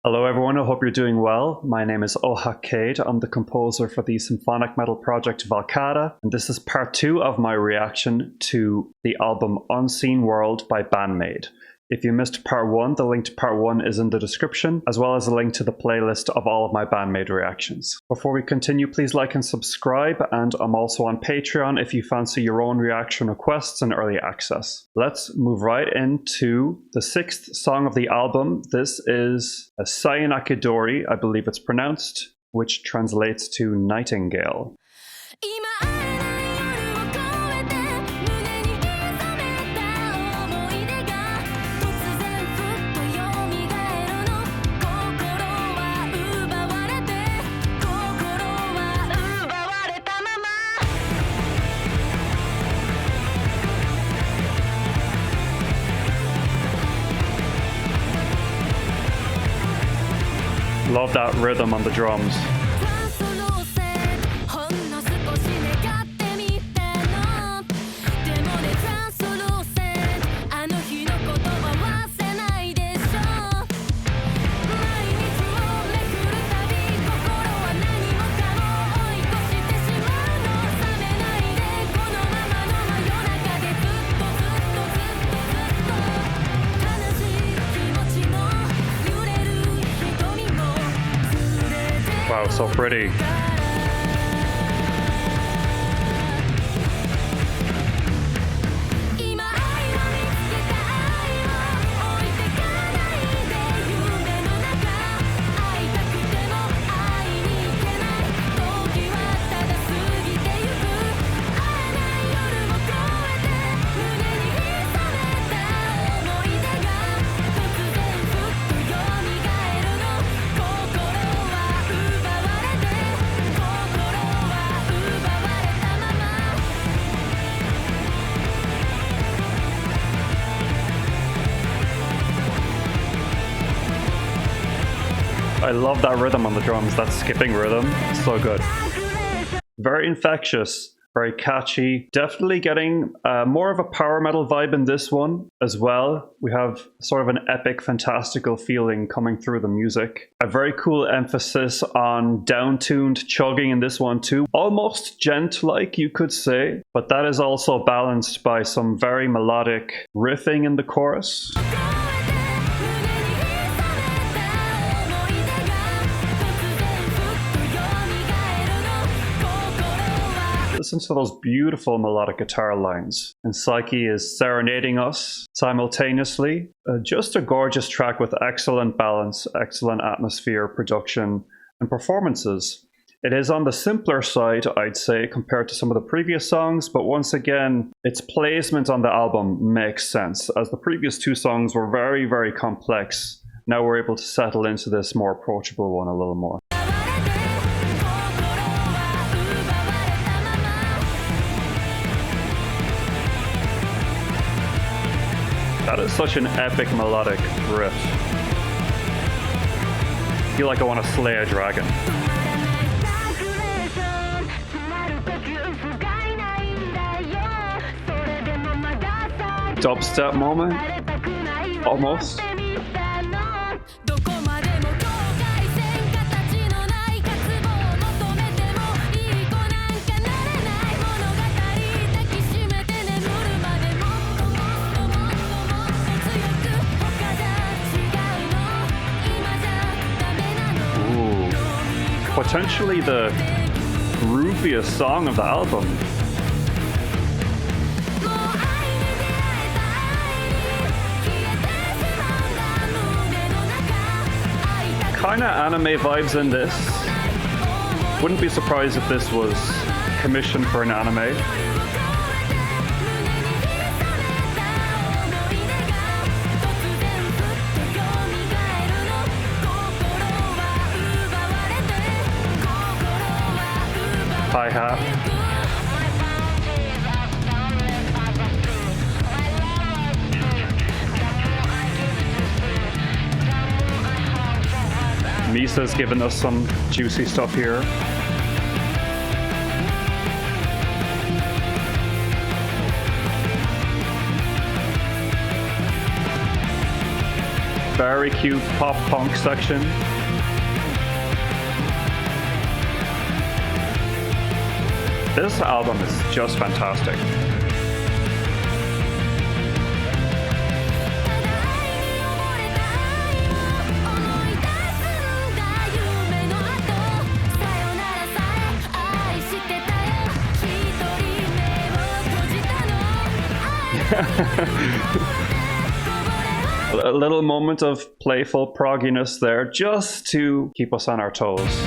Hello everyone, I hope you're doing well. My name is HONKAI. I'm the composer for the symphonic metal project Valkada, and this is part 2 of my reaction to the album Unseen World by BAND-MAID. If you missed part 1, the link to part 1 is in the description, as well as a link to the playlist of all of my BAND-MAID reactions. Before we continue, please like and subscribe, and I'm also on Patreon if you fancy your own reaction requests and early access. Let's move right into the 6th song of the album. This is a SAYONAKIDORI, I believe it's pronounced, which translates to Nightingale. Love that rhythm on the drums. Wow, so pretty. I love that rhythm on the drums, that skipping rhythm, so good. Very infectious, very catchy, definitely getting more of a power metal vibe in this one as well. We have sort of an epic, fantastical feeling coming through the music. A very cool emphasis on down-tuned chugging in this one too. Almost gent-like, you could say, but that is also balanced by some very melodic riffing in the chorus. Listen to those beautiful melodic guitar lines. And Psyche is serenading us simultaneously. Just a gorgeous track with excellent balance, excellent atmosphere, production, and performances. It is on the simpler side, I'd say, compared to some of the previous songs, but once again, its placement on the album makes sense, as the previous 2 songs were very, very complex. Now we're able to settle into this more approachable one a little more. That is such an epic melodic riff. I feel like I want to slay a dragon. Dubstep moment? Almost. Potentially the grooviest song of the album. Kinda anime vibes in this. Wouldn't be surprised if this was commissioned for an anime. Hi-hat. Misa's given us some juicy stuff here. very cute pop punk section. This album is just fantastic. A little moment of playful progginess there just to keep us on our toes.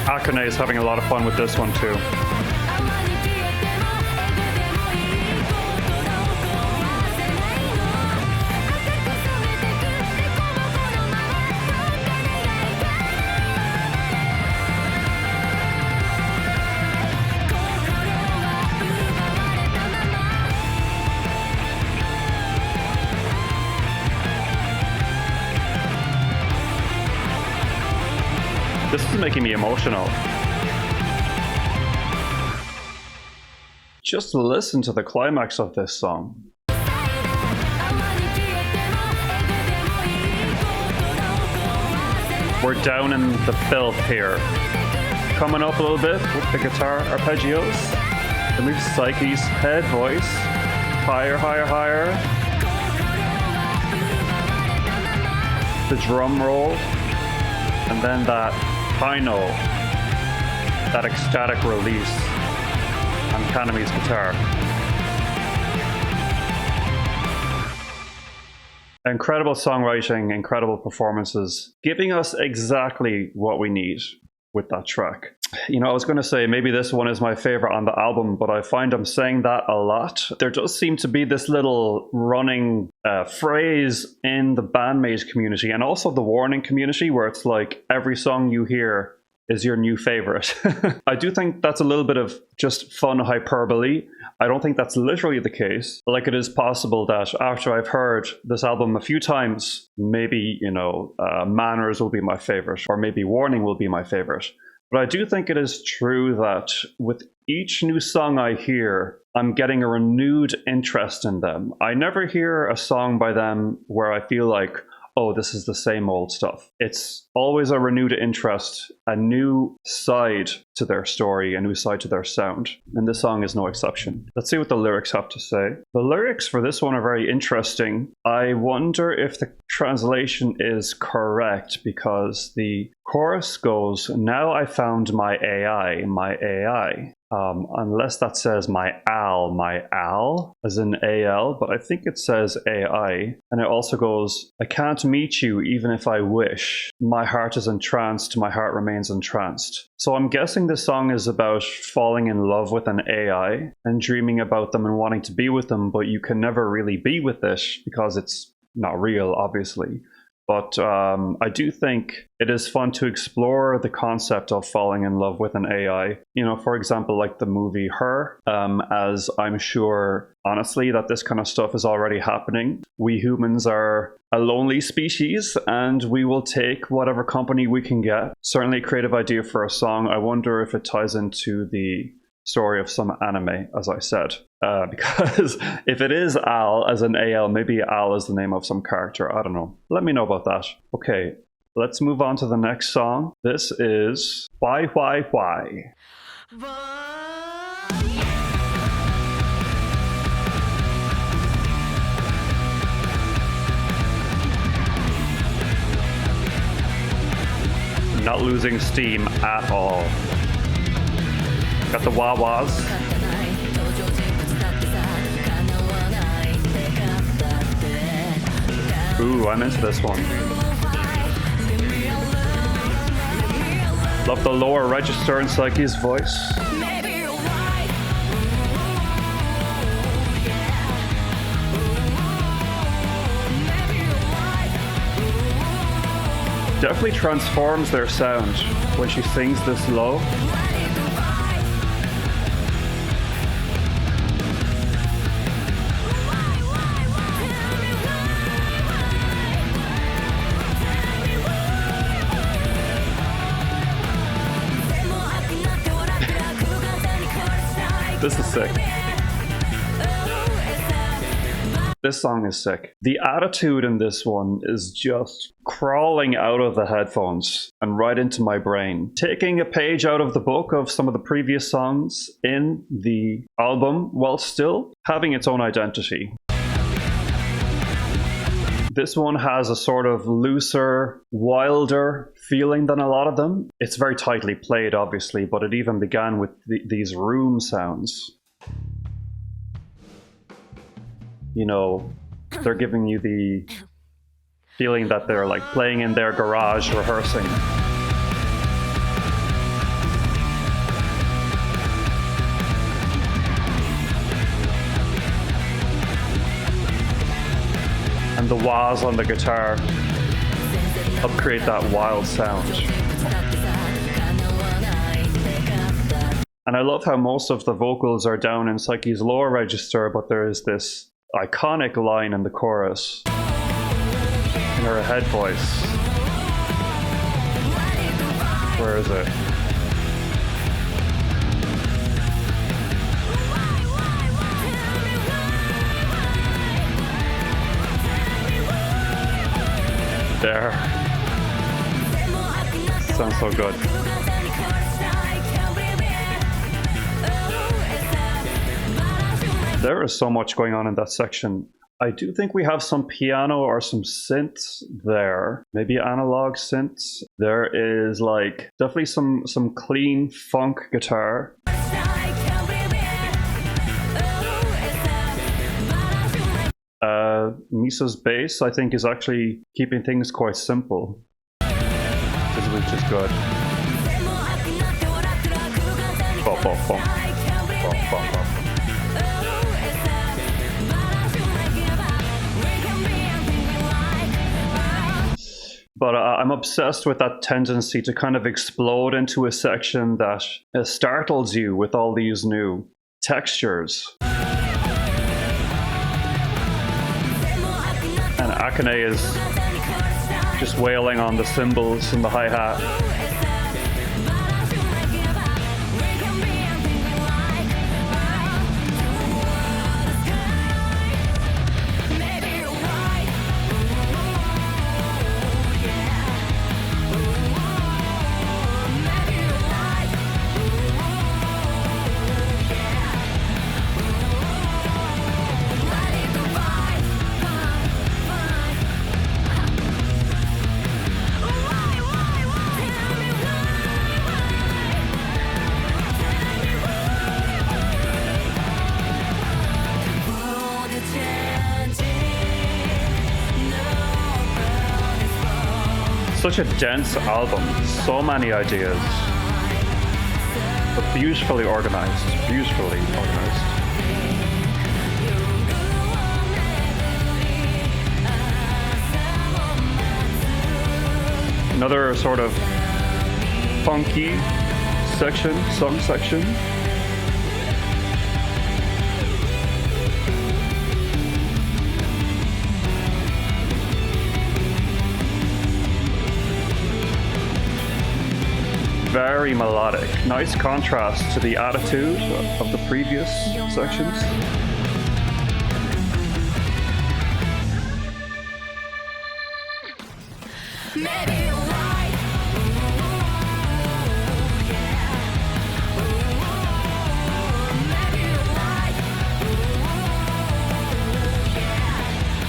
Akane is having a lot of fun with this one too. This is making me emotional. Just listen to the climax of this song. We're down in the filth here. Coming up a little bit with the guitar arpeggios. The move Psyche's head voice. Higher, higher, higher. The drum roll. And then that high note, that ecstatic release on Kanami's guitar. Incredible songwriting, incredible performances, giving us exactly what we need with that track. You know, I was going to say maybe this one is my favorite on the album, but I find I'm saying that a lot. There does seem to be this little running phrase in the BAND-MAID community and also the Warning community where it's like every song you hear is your new favorite. I do think that's a little bit of just fun hyperbole. I don't think that's literally the case. Like, it is possible that after I've heard this album a few times, maybe, you know, Manners will be my favorite, or maybe Warning will be my favorite. But I do think it is true that with each new song I hear, I'm getting a renewed interest in them. I never hear a song by them where I feel like, oh, this is the same old stuff. It's always a renewed interest, a new side to their story, a new side to their sound. And this song is no exception. Let's see what the lyrics have to say. The lyrics for this one are very interesting. I wonder if the translation is correct because the chorus goes, "Now I found my AI, my AI." Unless that says my al, as in AL, but I think it says AI. And it also goes, "I can't meet you even if I wish. My heart is entranced, my heart remains entranced." So I'm guessing this song is about falling in love with an AI and dreaming about them and wanting to be with them, but you can never really be with it because it's not real, obviously. But I do think it is fun to explore the concept of falling in love with an AI. You know, for example, like the movie Her, as I'm sure, honestly, that this kind of stuff is already happening. We humans are a lonely species and we will take whatever company we can get. Certainly a creative idea for a song. I wonder if it ties into the story of some anime, as I said. Because if it is Al as an AL, maybe Al is the name of some character. I don't know. Let me know about that. Okay, let's move on to the next song. This is Why, Why, Why. Not losing steam at all. Got the wah-wahs. Ooh, I'm into this one. Love the lower register in Psyche's voice. Definitely transforms their sound when she sings this low. This is sick. This song is sick. The attitude in this one is just crawling out of the headphones and right into my brain. Taking a page out of the book of some of the previous songs in the album while still having its own identity. This one has a sort of looser, wilder feeling than a lot of them. It's very tightly played, obviously, but it even began with these room sounds. You know, they're giving you the feeling that they're like playing in their garage, rehearsing. And the wahs on the guitar help create that wild sound. And I love how most of the vocals are down in Psyche's lower register, but there is this iconic line in the chorus in her head voice. Where is it? There. Sounds so good. There is so much going on in that section. I do think we have some piano or some synths there. Maybe analog synths. There is like definitely some clean funk guitar. Misa's bass, I think, is actually keeping things quite simple, which is good. Bop, bop, bop. Bop, bop, bop. But I'm obsessed with that tendency to kind of explode into a section that startles you with all these new textures. And Akane is just wailing on the cymbals and the hi-hat. Such a dense album, so many ideas, but beautifully organized, Another sort of funky section, song section. Very melodic. Nice contrast to the attitude of the previous sections.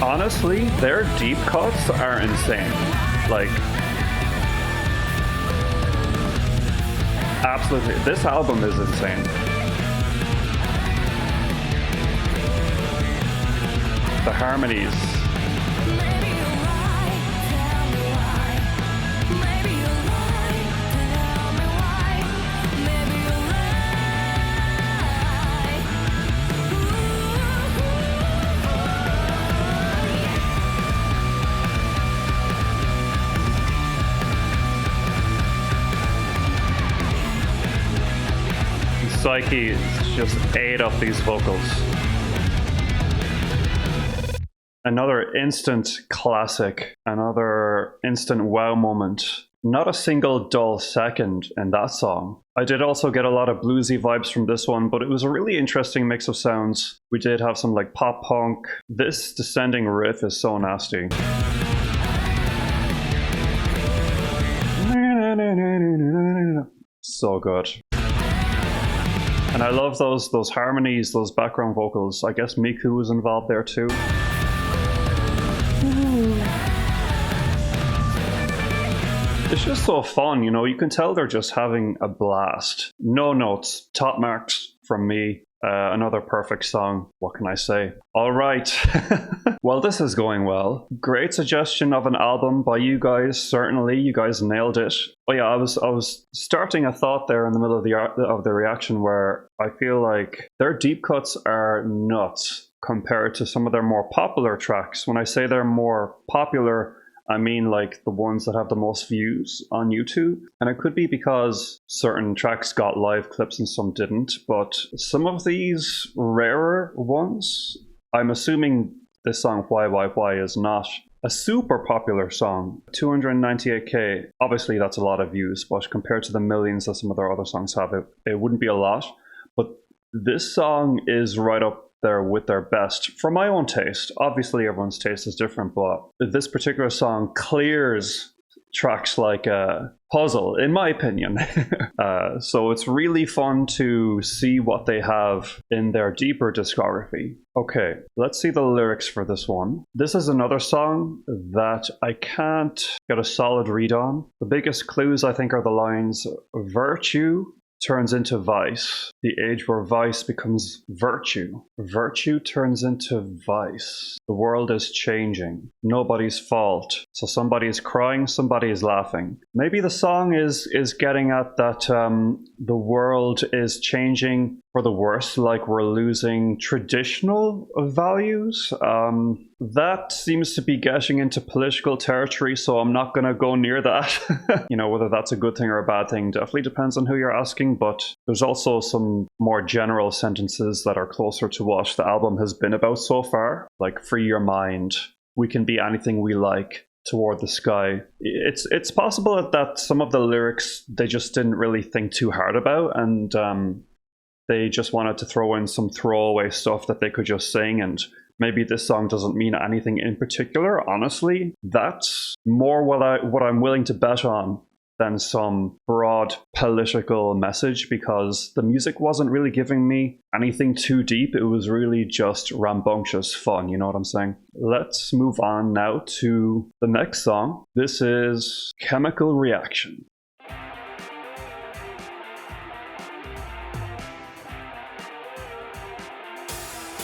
Honestly, their deep cuts are insane. Like, absolutely, this album is insane. The harmonies. psyche just ate up these vocals. Another instant classic, another instant wow moment. Not a single dull second in that song. I did also get a lot of bluesy vibes from this one, but it was a really interesting mix of sounds. We did have some like pop punk. This descending riff is so nasty. So good. And I love those harmonies, those background vocals. I guess Miku was involved there too. It's just so fun, you know, you can tell they're just having a blast. No notes, top marks from me. Another perfect song, what can I say? All right, well, this is going well. Great suggestion of an album by you guys, certainly, you guys nailed it. Oh yeah, I was starting a thought there in the middle of the reaction where I feel like their deep cuts are nuts compared to some of their more popular tracks. When I say they're more popular, I mean like the ones that have the most views on YouTube. And it could be because certain tracks got live clips and some didn't. But some of these rarer ones, I'm assuming this song Why is not a super popular song. 298k, obviously that's a lot of views, but compared to the millions that some of their other songs have, it wouldn't be a lot. But this song is right up there with their best for my own taste. Obviously everyone's taste is different, but this particular song clears tracks like a puzzle, in my opinion. So it's really fun to see what they have in their deeper discography. Okay, let's see the lyrics for this one. This is another song that I can't get a solid read on. The biggest clues I think are the lines, virtue turns into vice. The age where vice becomes virtue. Virtue turns into vice. The world is changing. Nobody's fault. So somebody's crying, somebody is laughing. Maybe the song is getting at that the world is changing for the worse, like we're losing traditional values. That seems to be getting into political territory, so I'm not going to go near that. You know, whether that's a good thing or a bad thing definitely depends on who you're asking, but there's also some more general sentences that are closer to what the album has been about so far, like free your mind, we can be anything we like, toward the sky. It's possible that some of the lyrics they just didn't really think too hard about, and they just wanted to throw in some throwaway stuff that they could just sing, and maybe this song doesn't mean anything in particular. Honestly, that's more what I'm willing to bet on than some broad political message, because the music wasn't really giving me anything too deep. It was really just rambunctious fun, you know what I'm saying? Let's move on now to the next song. This is Chemical Reaction.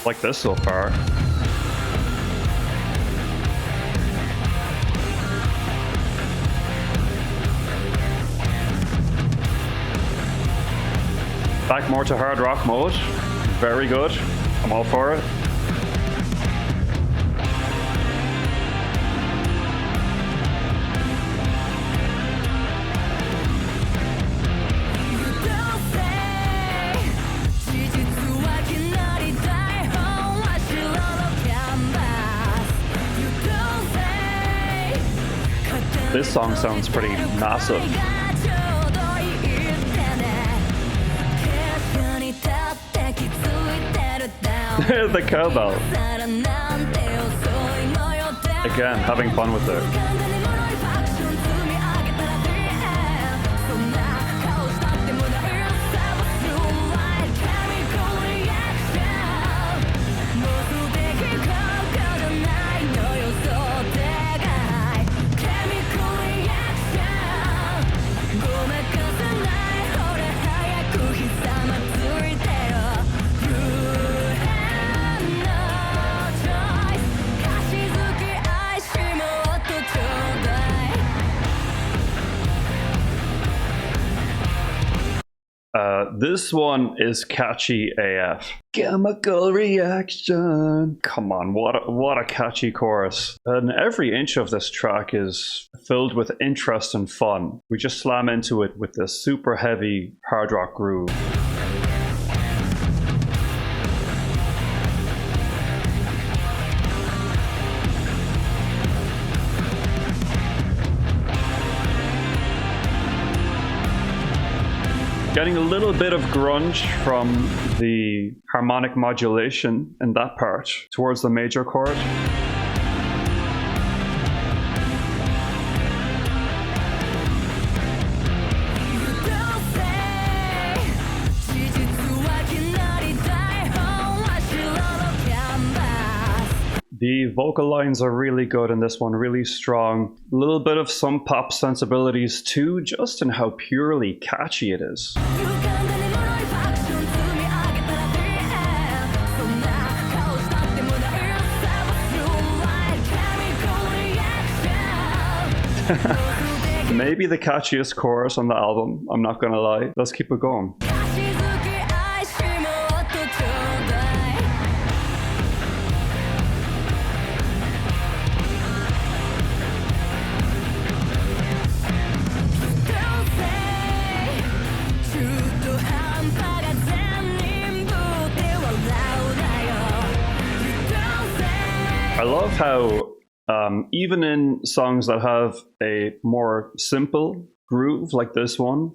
Like this so far. Back more to hard rock mode. Very good. I'm all for it. This song sounds pretty massive. The cowbell. Again, having fun with it. This one is catchy AF. Chemical reaction. Come on, what a catchy chorus. And every inch of this track is filled with interest and fun. We just slam into it with this super heavy hard rock groove. Getting a little bit of grunge from the harmonic modulation in that part towards the major chord. The vocal lines are really good in this one, really strong. A little bit of some pop sensibilities too, just in how purely catchy it is. Maybe the catchiest chorus on the album, I'm not gonna lie. Let's keep it going. I love how even in songs that have a more simple groove like this one,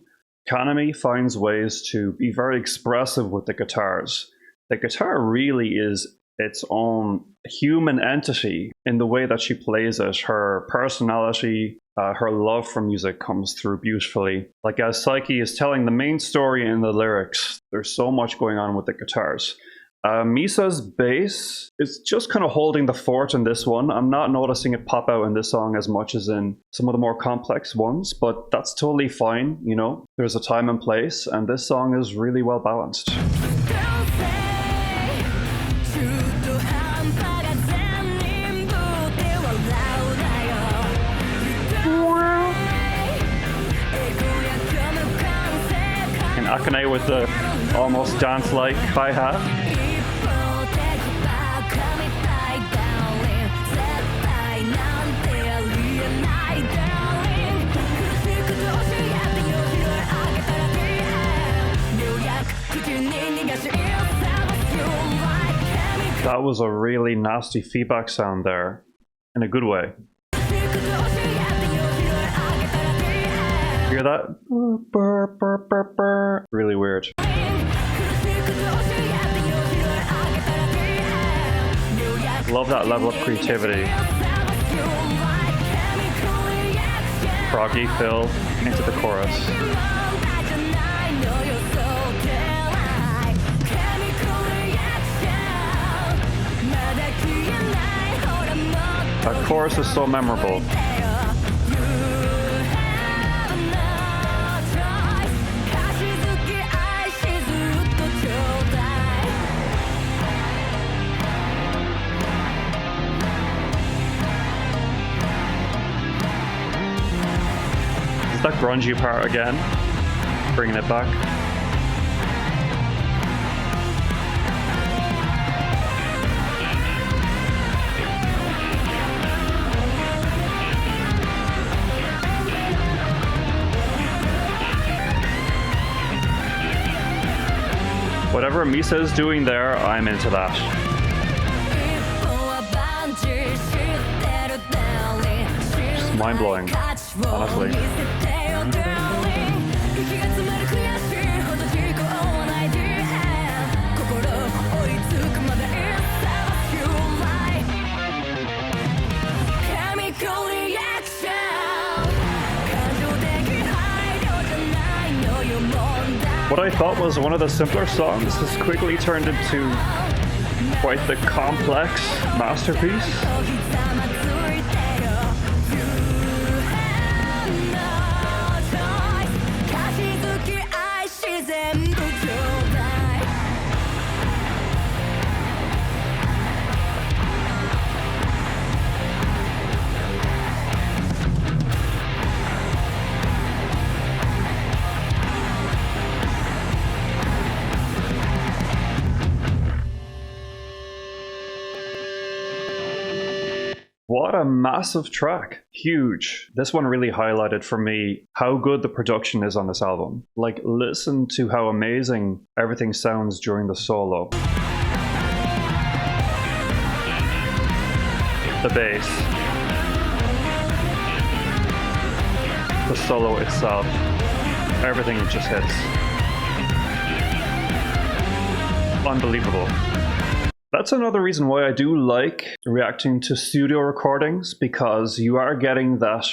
Kaname finds ways to be very expressive with the guitars. The guitar really is its own human entity in the way that she plays it. Her personality, her love for music comes through beautifully. Like as Psyche is telling the main story in the lyrics, there's so much going on with the guitars. Misa's bass is just kind of holding the fort in this one. I'm not noticing it pop out in this song as much as in some of the more complex ones, but that's totally fine, you know. There's a time and place, and this song is really well balanced. And Akane with the almost dance-like hi-hat. That was a really nasty feedback sound there, in a good way. Hear that? Burr, burr, burr, burr. Really weird. Love that level of creativity. Froggy fill into the chorus. That chorus is so memorable. Is that grungy part again? Bringing it back. Whatever Misa is doing there, I'm into that. Just mind-blowing, honestly. What I thought was one of the simpler songs has quickly turned into quite the complex masterpiece. What a massive track. Huge. This one really highlighted for me how good the production is on this album. Like, listen to how amazing everything sounds during the solo. The bass. The solo itself. Everything just hits. unbelievable. That's another reason why I do like reacting to studio recordings, because you are getting that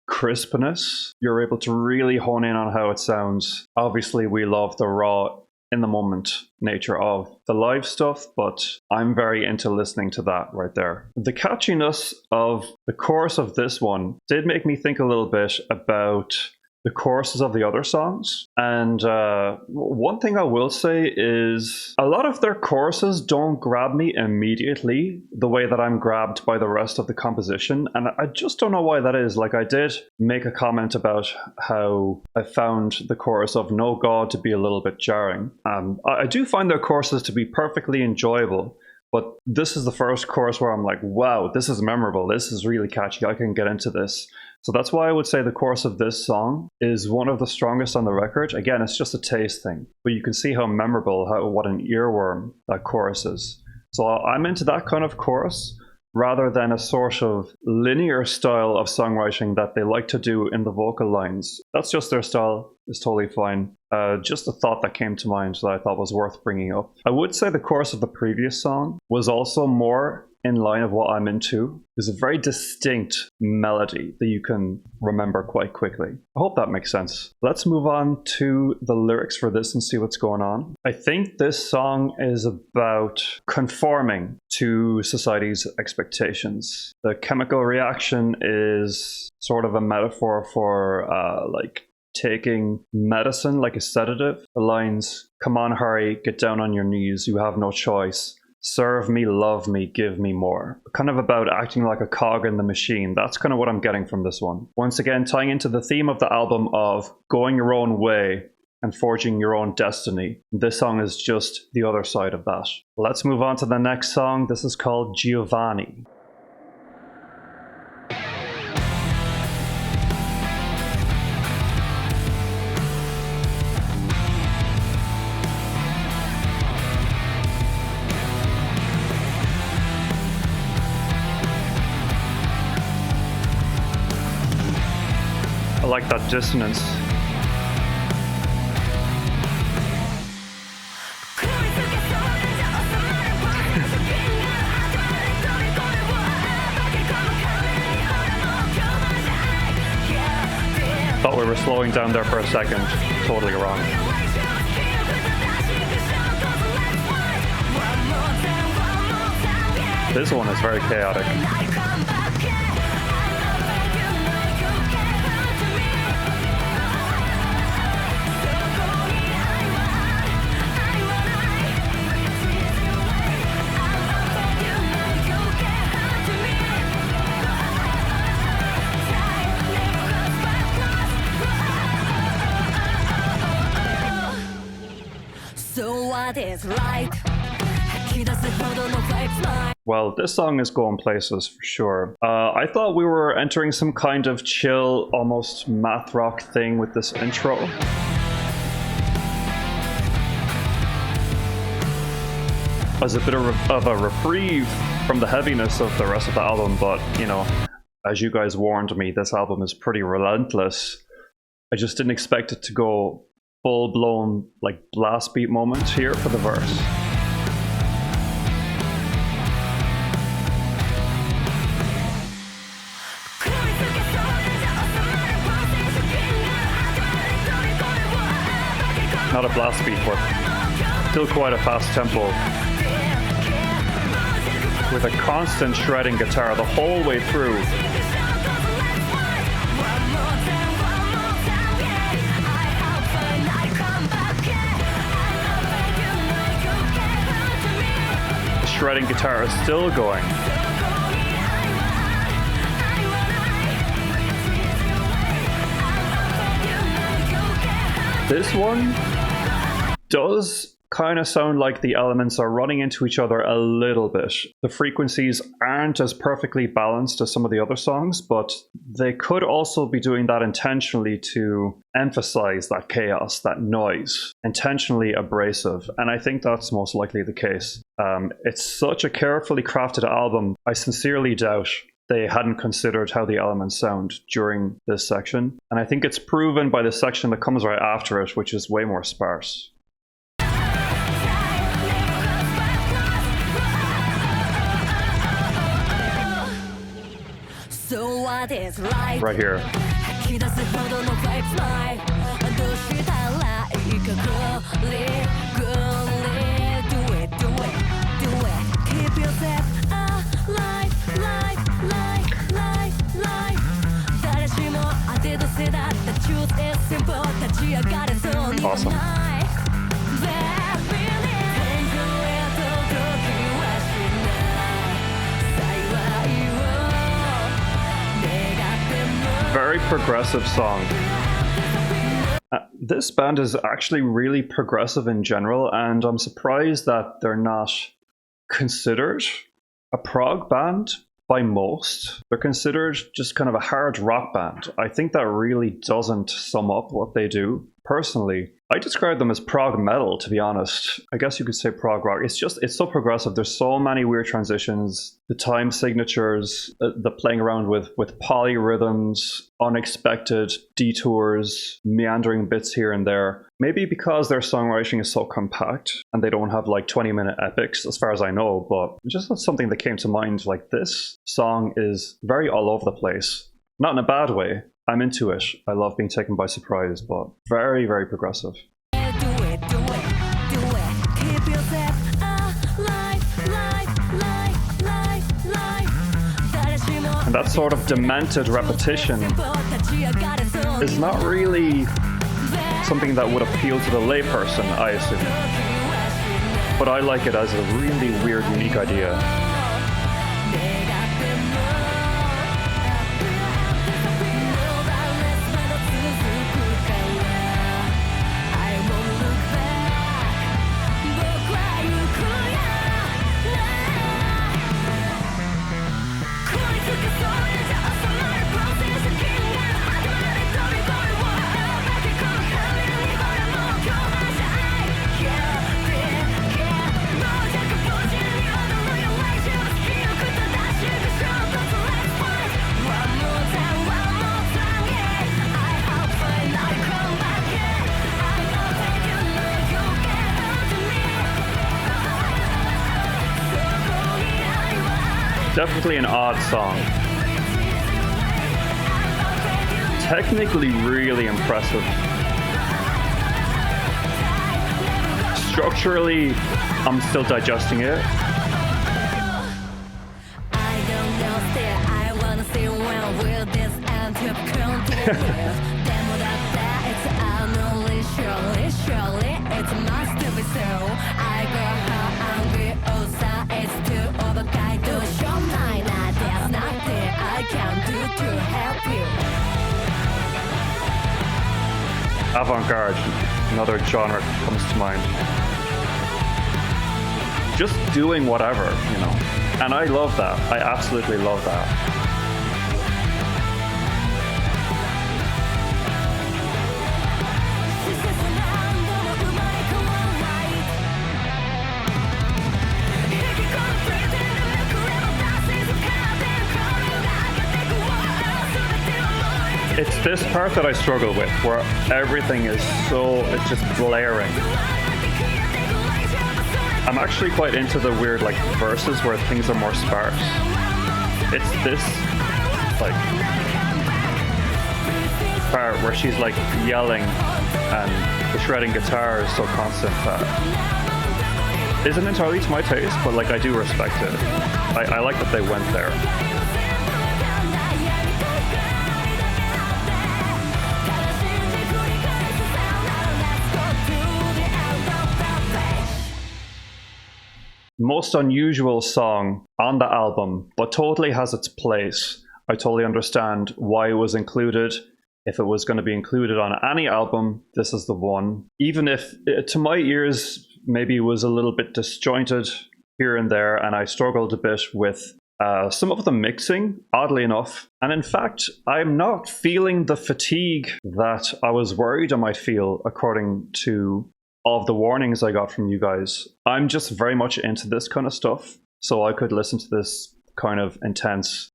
crispness. You're able to really hone in on how it sounds. Obviously, we love the raw, in the moment nature of the live stuff, but I'm very into listening to that right there. The catchiness of the chorus of this one did make me think a little bit about the choruses of the other songs. And one thing I will say is a lot of their choruses don't grab me immediately the way that I'm grabbed by the rest of the composition. And I just don't know why that is. Like, I did make a comment about how I found the chorus of No God to be a little bit jarring. I do find their choruses to be perfectly enjoyable. But this is the first chorus where I'm like, wow, this is memorable. This is really catchy. I can get into this. So that's why I would say the chorus of this song is one of the strongest on the record. Again, it's just a taste thing, but you can see how memorable, what an earworm that chorus is. So I'm into that kind of chorus rather than a sort of linear style of songwriting that they like to do in the vocal lines. That's just their style. It's totally fine. Just a thought that came to mind that I thought was worth bringing up. I would say the chorus of the previous song was also more in line of what I'm into. There's a very distinct melody that you can remember quite quickly. I hope that makes sense. Let's move on to the lyrics for this and see what's going on. I think this song is about conforming to society's expectations. The chemical reaction is sort of a metaphor for like taking medicine like a sedative. The lines, "Come on, hurry, get down on your knees, you have no choice. Serve me, love me, give me more." Kind of about acting like a cog in the machine. That's kind of what I'm getting from this one. Once again, tying into the theme of the album of going your own way and forging your own destiny. This song is just the other side of that. Let's move on to the next song. This is called Giovanni. I like that dissonance. Thought we were slowing down there for a second. Totally wrong. This one is very chaotic. Well, this song is going places for sure. I thought we were entering some kind of chill, almost math rock thing with this intro. As a bit of a reprieve from the heaviness of the rest of the album, but you know, as you guys warned me, this album is pretty relentless. I just didn't expect it to go full-blown like blast beat moment here for the verse. Not a blast beat, but still quite a fast tempo with a constant shredding guitar the whole way through. Shredding guitar is still going. This one does kind of sound like the elements are running into each other a little bit. The frequencies aren't as perfectly balanced as some of the other songs, but they could also be doing that intentionally to emphasize that chaos, that noise, intentionally abrasive, and I think that's most likely the case. It's such a carefully crafted album. I sincerely doubt they hadn't considered how the elements sound during this section, and I think it's proven by the section that comes right after it, which is way more sparse. Right here. Awesome. Very progressive song. This band is actually really progressive in general, and I'm surprised that they're not considered a prog band by most. They're considered just kind of a hard rock band. I think that really doesn't sum up what they do. Personally, I describe them as prog metal, to be honest. I guess you could say prog rock. It's so progressive. There's so many weird transitions, the time signatures, the playing around with polyrhythms, unexpected detours, meandering bits here and there. Maybe because their songwriting is so compact and they don't have like 20-minute epics, as far as I know, but just something that came to mind. Like, this song is very all over the place. Not in a bad way. I'm into it. I love being taken by surprise, but very, very progressive. And that sort of demented repetition is not really something that would appeal to the layperson, I assume. But I like it as a really weird, unique idea. Definitely an odd song. Technically really impressive. Structurally, I'm still digesting it. Avant-garde, another genre comes to mind. Just doing whatever, you know. And I love that. I absolutely love that. It's this part that I struggle with, where everything is it's just blaring. I'm actually quite into the weird like verses where things are more sparse. It's this like part where she's like yelling and the shredding guitar is so constant that isn't entirely to my taste, but like I do respect it. I like that they went there. Most unusual song on the album, but totally has its place. I totally understand why it was included. If it was going to be included on any album, this is the one. Even if, to my ears, maybe it was a little bit disjointed here and there, and I struggled a bit with some of the mixing, oddly enough. And in fact, I'm not feeling the fatigue that I was worried I might feel, according to all of the warnings I got from you guys. I'm just very much into this kind of stuff, so I could listen to this kind of intense,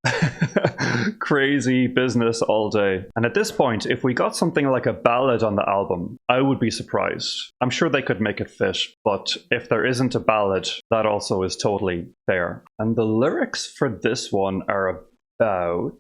crazy business all day. And at this point, if we got something like a ballad on the album, I would be surprised. I'm sure they could make it fit, but if there isn't a ballad, that also is totally fair. And the lyrics for this one are a about?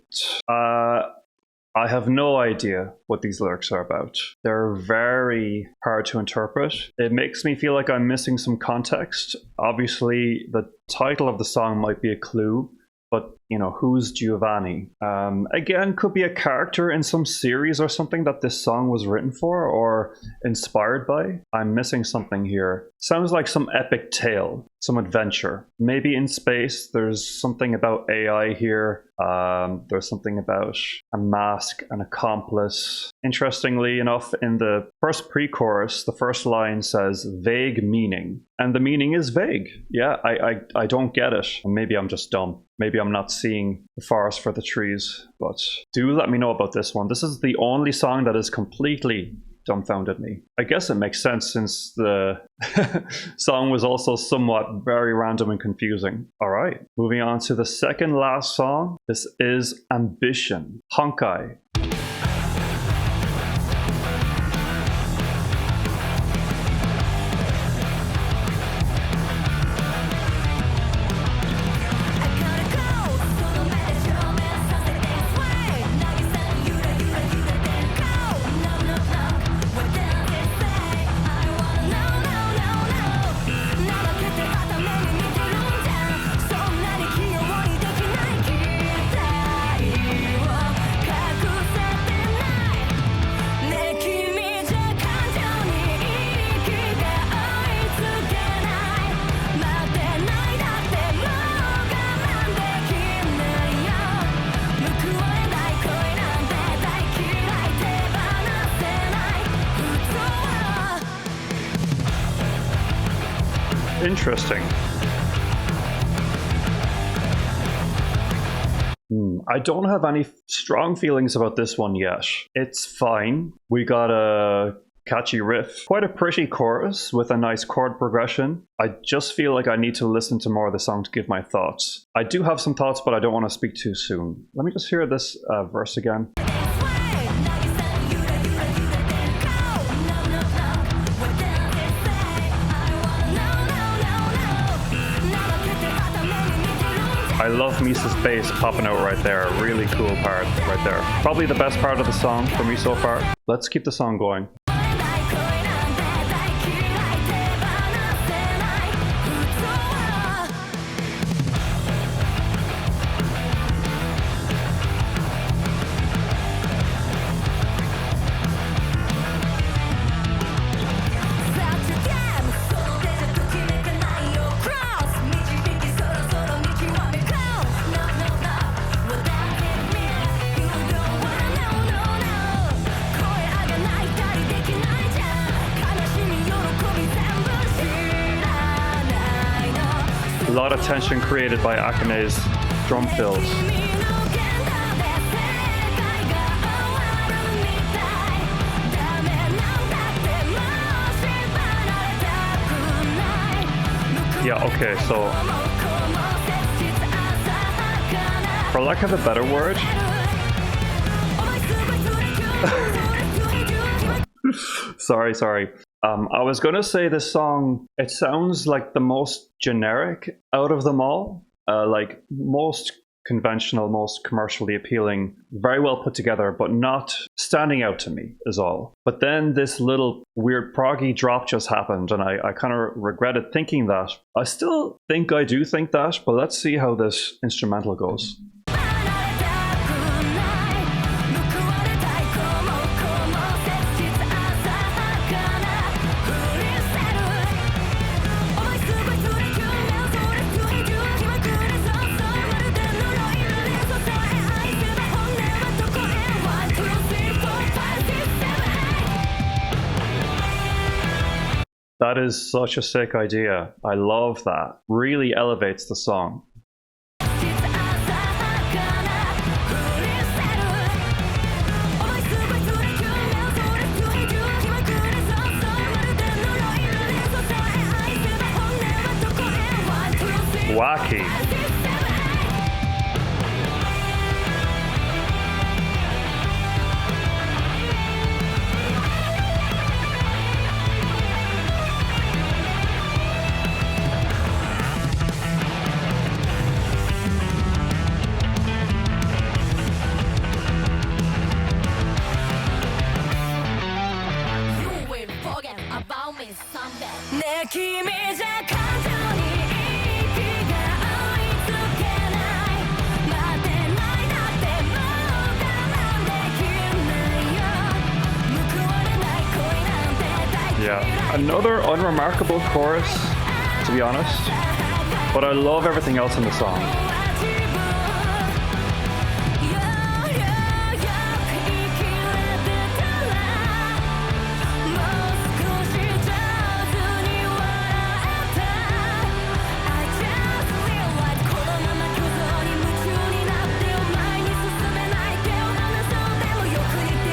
I have no idea what these lyrics are about. They're very hard to interpret. It makes me feel like I'm missing some context. Obviously, the title of the song might be a clue, but, you know, who's Giovanni? Again, could be a character in some series or something that this song was written for or inspired by. I'm missing something here. Sounds like some epic tale, some adventure. Maybe in space. There's something about AI here. There's something about a mask, an accomplice. Interestingly enough, in the first pre-chorus, the first line says vague meaning. And the meaning is vague. Yeah, I don't get it. And maybe I'm just dumb. Maybe I'm not seeing the forest for the trees. But do let me know about this one. This is the only song that has completely dumbfounded me. I guess it makes sense since the song was also somewhat very random and confusing. All right, moving on to the second last song. This is Ambition, Honkai. Interesting. I don't have any strong feelings about this one yet. It's fine. We got a catchy riff, quite a pretty chorus with a nice chord progression. I just feel like I need to listen to more of the song to give my thoughts. I do have some thoughts, but I don't want to speak too soon. Let me just hear this verse again. I love Misa's bass popping out right there. Really cool part right there. Probably the best part of the song for me so far. Let's keep the song going. A lot of tension created by Akane's drum fills. Yeah, okay, so for lack of a better word, sorry. I was gonna say this song, it sounds like the most generic out of them all. Like most conventional, most commercially appealing, very well put together, but not standing out to me is all. But then this little weird proggy drop just happened, and I kind of regretted thinking that. I still think I do think that, but let's see how this instrumental goes. That is such a sick idea. I love that. Really elevates the song. Wacky. Yeah, another unremarkable chorus, to be honest, but I love everything else in the song.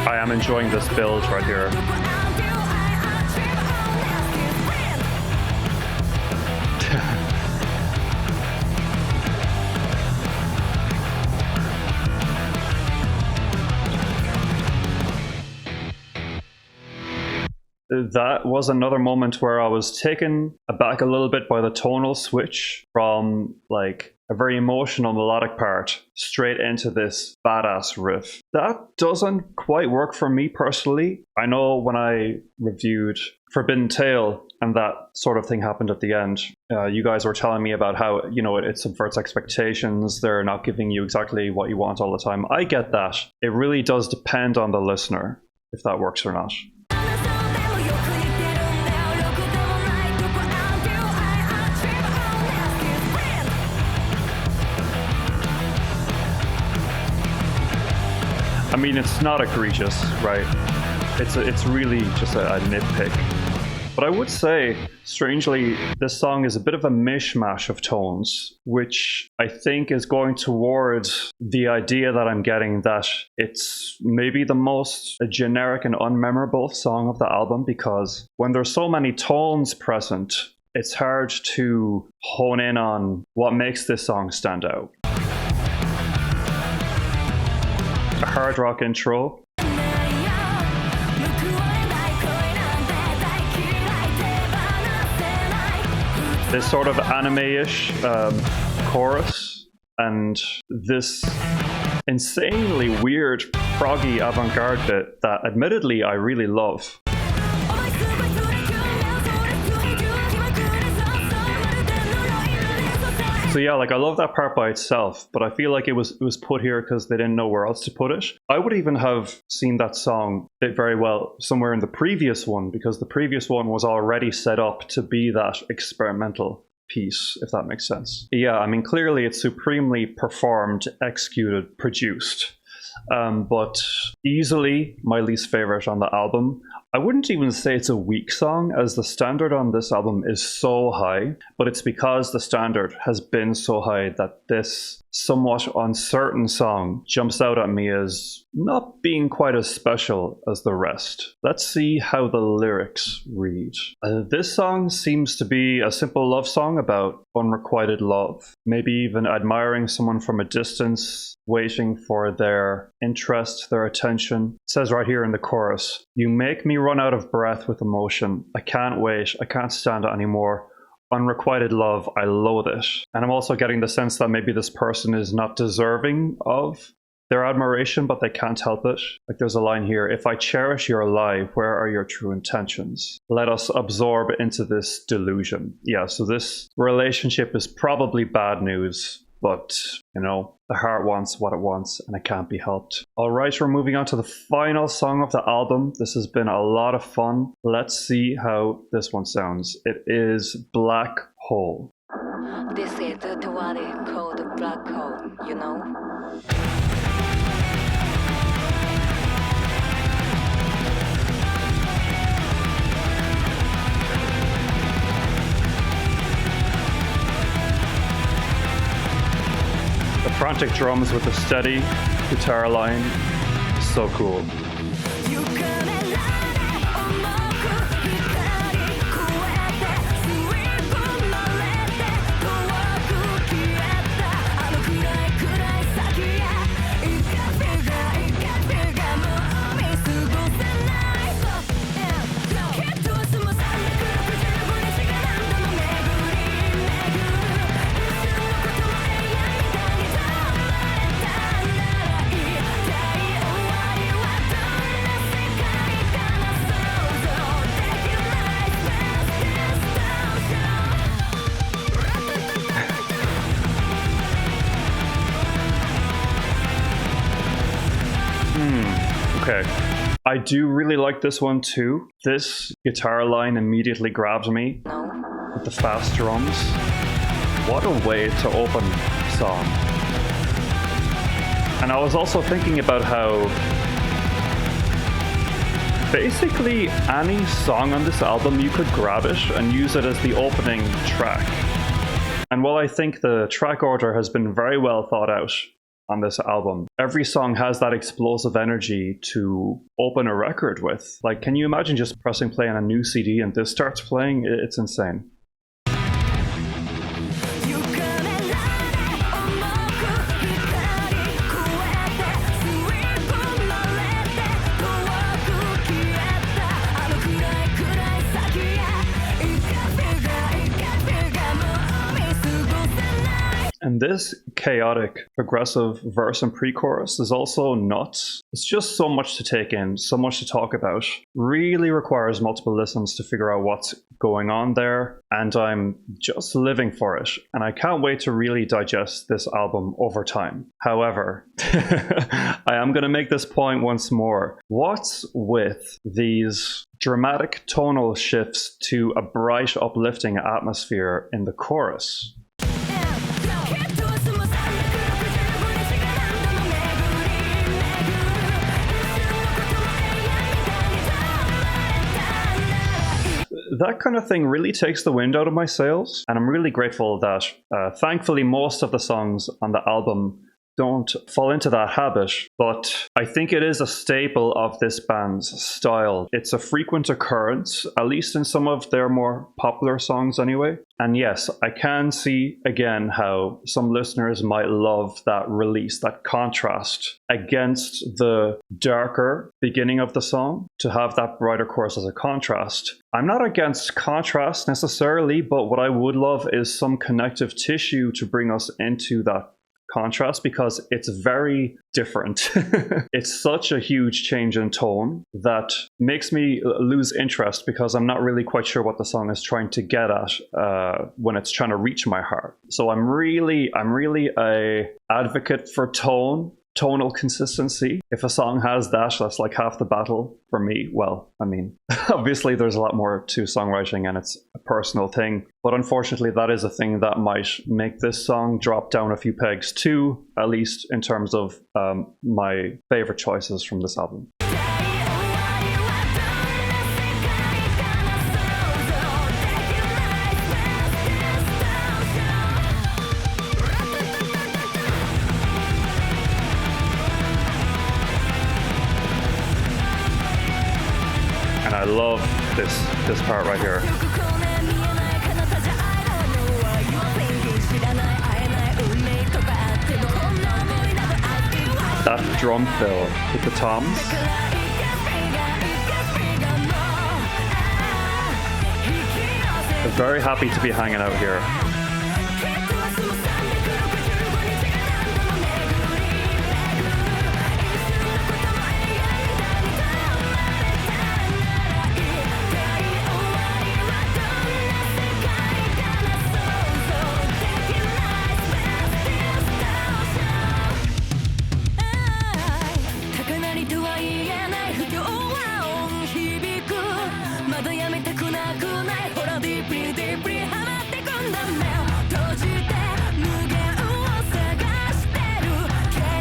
I am enjoying this build right here. That was another moment where I was taken aback a little bit by the tonal switch from like a very emotional melodic part straight into this badass riff. That doesn't quite work for me personally. I know when I reviewed Forbidden Tale and that sort of thing happened at the end, you guys were telling me about how, you know, it subverts expectations. They're not giving you exactly what you want all the time. I get that. It really does depend on the listener if that works or not. I mean, it's not egregious, right? It's really just a nitpick. But I would say, strangely, this song is a bit of a mishmash of tones, which I think is going towards the idea that I'm getting that it's maybe the most generic and unmemorable song of the album, because when there's so many tones present, it's hard to hone in on what makes this song stand out. A hard rock intro. This sort of anime-ish chorus, and this insanely weird proggy avant-garde bit that admittedly I really love. So yeah, like I love that part by itself, but I feel like it was put here because they didn't know where else to put it. I would even have seen that song fit very well somewhere in the previous one, because the previous one was already set up to be that experimental piece, if that makes sense. Yeah, I mean, clearly it's supremely performed, executed, produced, but easily my least favorite on the album. I wouldn't even say it's a weak song, as the standard on this album is so high, but it's because the standard has been so high that this somewhat uncertain song jumps out at me as not being quite as special as the rest. Let's see how the lyrics read. This song seems to be a simple love song about unrequited love, maybe even admiring someone from a distance, waiting for their interest, their attention. It says right here in the chorus, "You make me run out of breath with emotion. I can't wait. I can't stand it anymore. Unrequited love, I loathe it." And I'm also getting the sense that maybe this person is not deserving of their admiration, but they can't help it. Like there's a line here, "If I cherish your lie, where are your true intentions? Let us absorb into this delusion." Yeah, so this relationship is probably bad news, but you know, the heart wants what it wants and it can't be helped. All right, we're moving on to the final song of the album. This has been a lot of fun. Let's see how this one sounds. It is Black Hole. This is the Giovanni called Black Hole, you know? The frantic drums with the steady guitar line, so cool. I do really like this one too. This guitar line immediately grabs me with the fast drums. What a way to open a song. And I was also thinking about how basically any song on this album, you could grab it and use it as the opening track. And while I think the track order has been very well thought out on this album, every song has that explosive energy to open a record with. Like, can you imagine just pressing play on a new CD and this starts playing? It's insane. And this chaotic, progressive verse and pre-chorus is also nuts. It's just so much to take in, so much to talk about. Really requires multiple listens to figure out what's going on there, and I'm just living for it. And I can't wait to really digest this album over time. However, I am going to make this point once more. What's with these dramatic tonal shifts to a bright, uplifting atmosphere in the chorus? That kind of thing really takes the wind out of my sails, and I'm really grateful that thankfully most of the songs on the album don't fall into that habit, but I think it is a staple of this band's style. It's a frequent occurrence, at least in some of their more popular songs anyway. And yes, I can see again how some listeners might love that release, that contrast against the darker beginning of the song, to have that brighter chorus as a contrast. I'm not against contrast necessarily, but what I would love is some connective tissue to bring us into that contrast, because it's very different. It's such a huge change in tone that makes me lose interest, because I'm not really quite sure what the song is trying to get at when it's trying to reach my heart. So I'm really a advocate for tonal consistency. If a song has that, that's like half the battle for me. Well, I mean, obviously there's a lot more to songwriting and it's a personal thing, but unfortunately that is a thing that might make this song drop down a few pegs too, at least in terms of my favorite choices from this album. I love this part right here. That drum fill with the toms. I'm very happy to be hanging out here.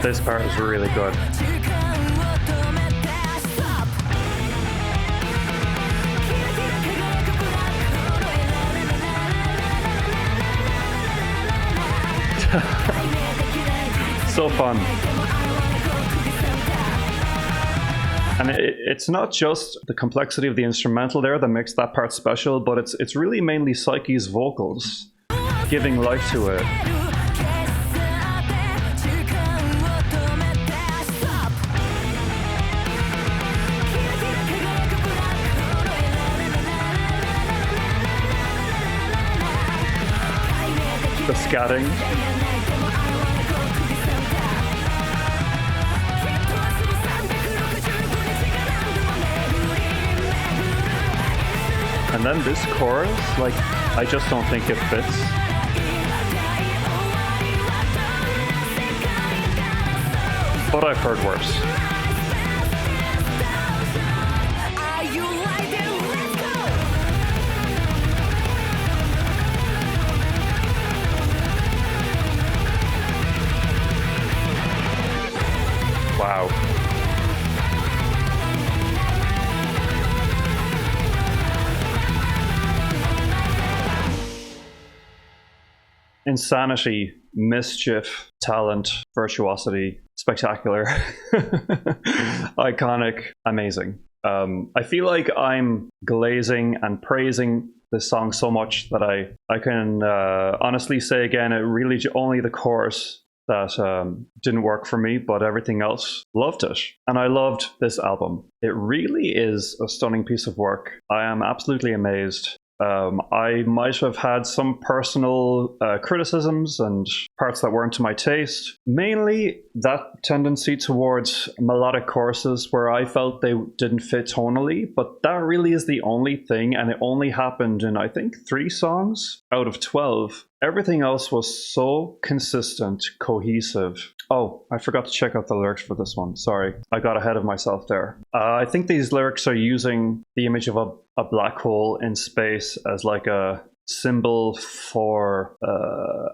This part is really good. So fun. And it's not just the complexity of the instrumental there that makes that part special, but it's really mainly Psyche's vocals giving life to it. The scatting. And then this chorus, like, I just don't think it fits. But I've heard worse. insanity, mischief, talent, virtuosity, spectacular, iconic, amazing. I feel like I'm glazing and praising this song so much that I can honestly say again, it really only the chorus that didn't work for me, but everything else, loved it. And I loved this album. It really is a stunning piece of work. I am absolutely amazed. I might have had some personal criticisms and parts that weren't to my taste. Mainly that tendency towards melodic choruses where I felt they didn't fit tonally, but that really is the only thing, and it only happened in, I think, 3 songs out of 12. Everything else was so consistent, cohesive. Oh, I forgot to check out the lyrics for this one. Sorry, I got ahead of myself there. I think these lyrics are using the image of a black hole in space as like a symbol for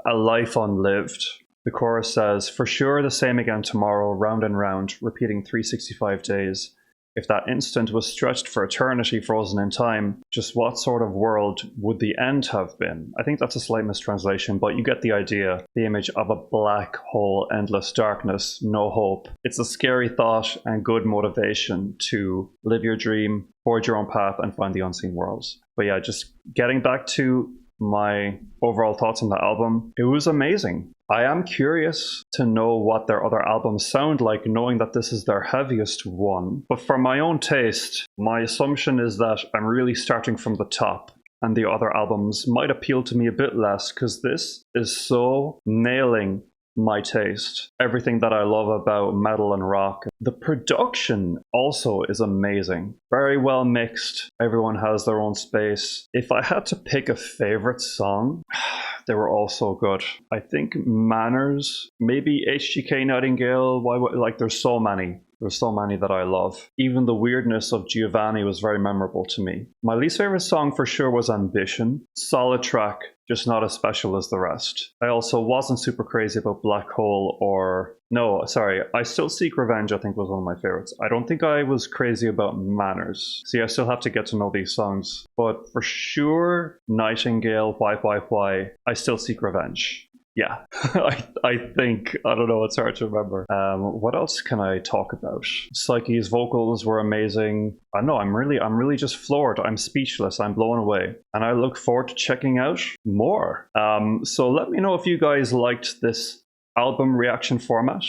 a life unlived. The chorus says, "For sure the same again tomorrow, round and round, repeating 365 days. If that instant was stretched for eternity, frozen in time, just what sort of world would the end have been?" I think that's a slight mistranslation, but you get the idea. The image of a black hole, endless darkness, no hope. It's a scary thought and good motivation to live your dream, forge your own path, and find the unseen worlds. But yeah, just getting back to my overall thoughts on the album, it was amazing. I am curious to know what their other albums sound like, knowing that this is their heaviest one. But for my own taste, my assumption is that I'm really starting from the top, and the other albums might appeal to me a bit less, because this is so nailing my taste. Everything that I love about metal and rock. The production also is amazing. Very well mixed. Everyone has their own space. If I had to pick a favorite song, they were all so good. I think Manners, maybe HGK Nightingale. Like there's so many. There's so many that I love. Even the weirdness of Giovanni was very memorable to me. My least favorite song for sure was Ambition. Solid track, just not as special as the rest. I also wasn't super crazy about Black Hole I Still Seek Revenge, I think was one of my favorites. I don't think I was crazy about Manners. See, I still have to get to know these songs. But for sure, Nightingale, Why, I Still Seek Revenge. Yeah, I think, I don't know, it's hard to remember. What else can I talk about? Psyche's vocals were amazing. I know, I'm really just floored. I'm speechless. I'm blown away. And I look forward to checking out more. So let me know if you guys liked this album reaction format,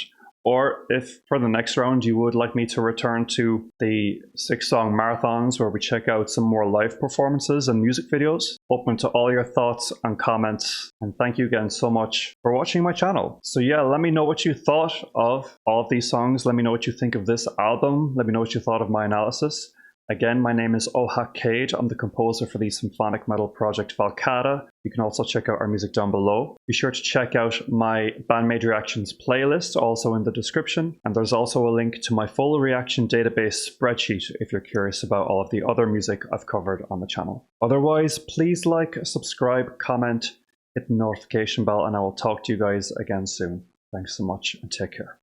or if for the next round you would like me to return to the 6-song marathons where we check out some more live performances and music videos. Open to all your thoughts and comments, and thank you again so much for watching my channel. So yeah, let me know what you thought of all of these songs. Let me know what you think of this album. Let me know what you thought of my analysis. Again, my name is HONKAI. I'm the composer for the symphonic metal project Valkata. You can also check out our music down below. Be sure to check out my BAND-MAID reactions playlist, also in the description. And there's also a link to my full reaction database spreadsheet if you're curious about all of the other music I've covered on the channel. Otherwise, please like, subscribe, comment, hit the notification bell, and I will talk to you guys again soon. Thanks so much and take care.